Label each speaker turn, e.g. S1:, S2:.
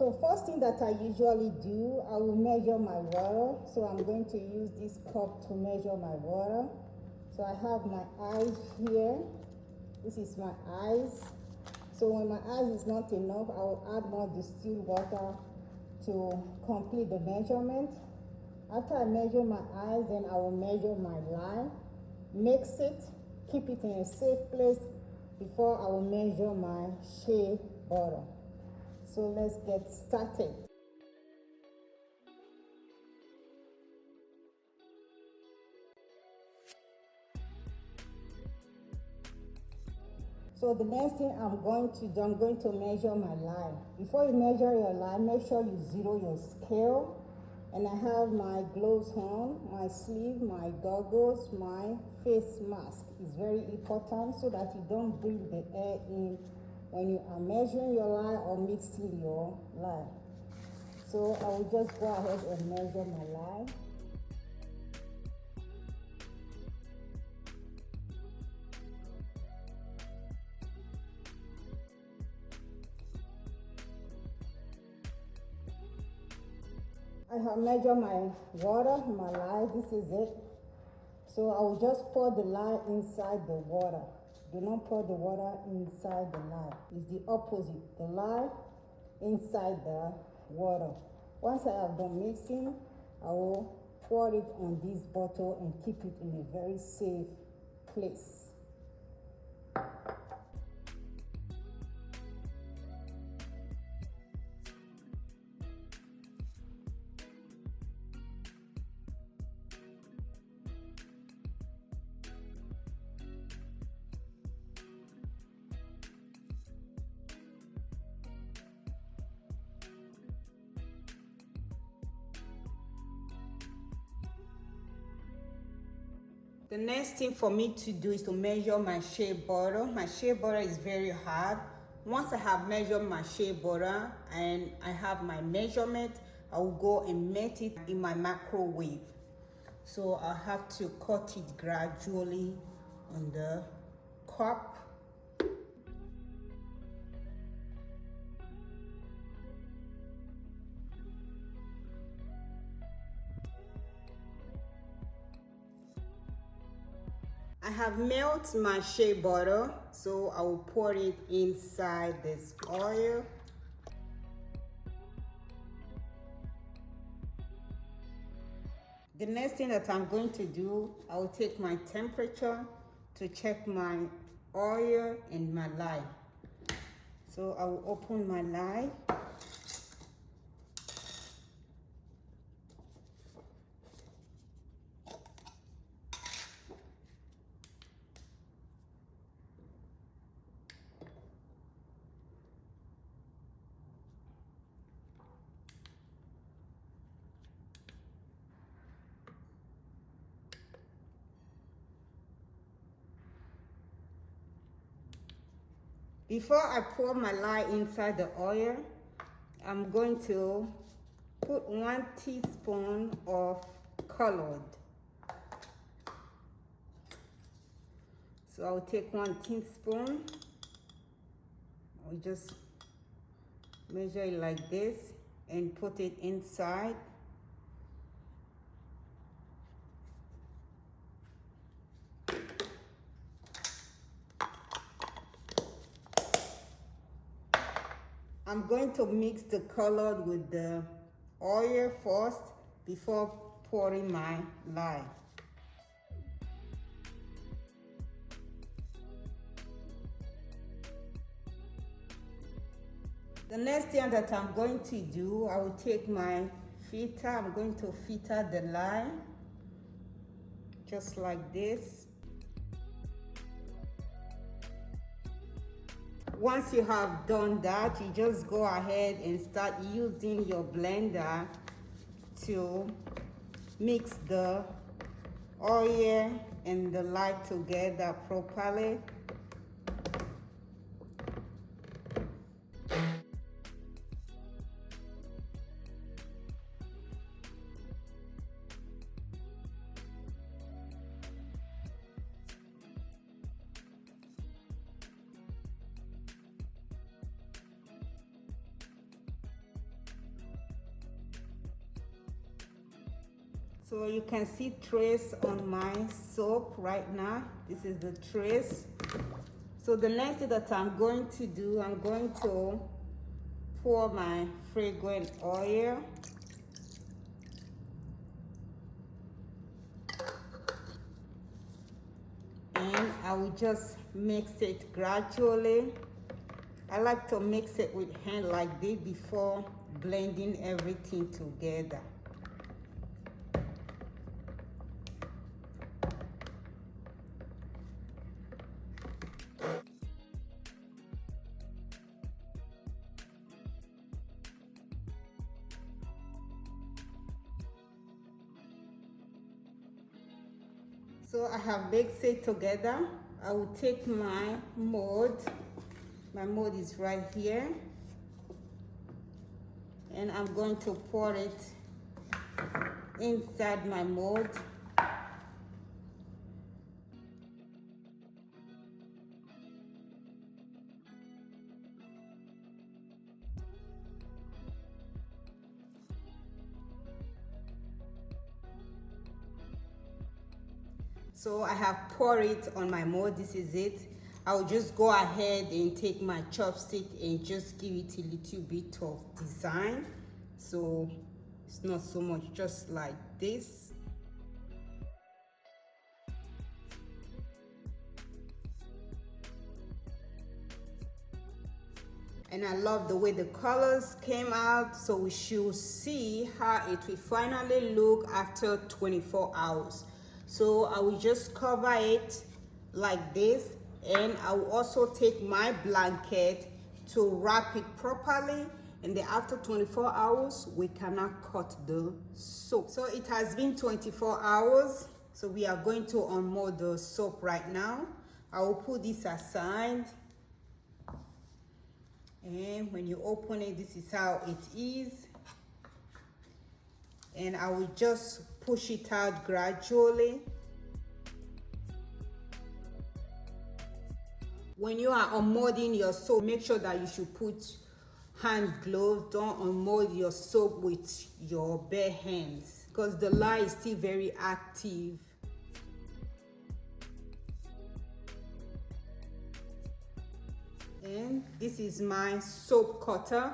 S1: So first thing that I usually do, I will measure my water. So I'm going to use this cup to measure my water. So I have my eyes here. This is my eyes. So when my eyes is not enough, I will add more distilled water to complete the measurement. After I measure my eyes, then I will measure my line, mix it, keep it in a safe place before I will measure my shea butter. So let's get started. So the next thing I'm going to measure my line. Before you measure your line, make sure you zero your scale. And I have my gloves on, my sleeve, my goggles, my face mask. It's very important so that you don't breathe the air in when you are measuring your line or mixing your line. So I will just go ahead and measure my line. I have measured my water, my lye, this is it. So I will just pour the lye inside the water. Do not pour the water inside the lye. It's the opposite, the lye inside the water. Once I have done mixing, I will pour it on this bottle and keep it in a very safe place. The next thing for me to do is to measure my shea butter. My shea butter is very hard. Once I have measured my shea butter and I have my measurement, I will go and melt it in my microwave. So I have to cut it gradually on the cup. I have melted my shea butter, so I will pour it inside this oil. The next thing that I'm going to do, I will take my temperature to check my oil and my lye. So I will open my lye. Before I pour my lye inside the oil, I'm going to put 1 teaspoon of colored. So I'll take 1 teaspoon. I'll just measure it like this and put it inside. I'm going to mix the color with the oil first before pouring my lye. The next thing that I'm going to do, I will take my filter. I'm going to filter the lye just like this. Once you have done that, you just go ahead and start using your blender to mix the oil and the lye together properly. So you can see trace on my soap right now. This is the trace. So the next thing that I'm going to do, I'm going to pour my fragrant oil. And I will just mix it gradually. I like to mix it with hand like this before blending everything together. So I have mixed it together. I will take my mold. My mold is right here. And I'm going to pour it inside my mold. So I have poured it on my mold. This is it. I'll just go ahead and take my chopstick and just give it a little bit of design. So it's not so much, just like this. And I love the way the colors came out. So we should see how it will finally look after 24 hours. So I will just cover it like this, and I will also take my blanket to wrap it properly, and then after 24 hours we cannot cut the soap. So it has been 24 hours, so we are going to unmold the soap right now. I will put this aside, and when you open it, this is how it is. And I will just push it out gradually. When you are unmolding your soap, make sure that you should put hand gloves. Don't unmold your soap with your bare hands because the lye is still very active. And this is my soap cutter.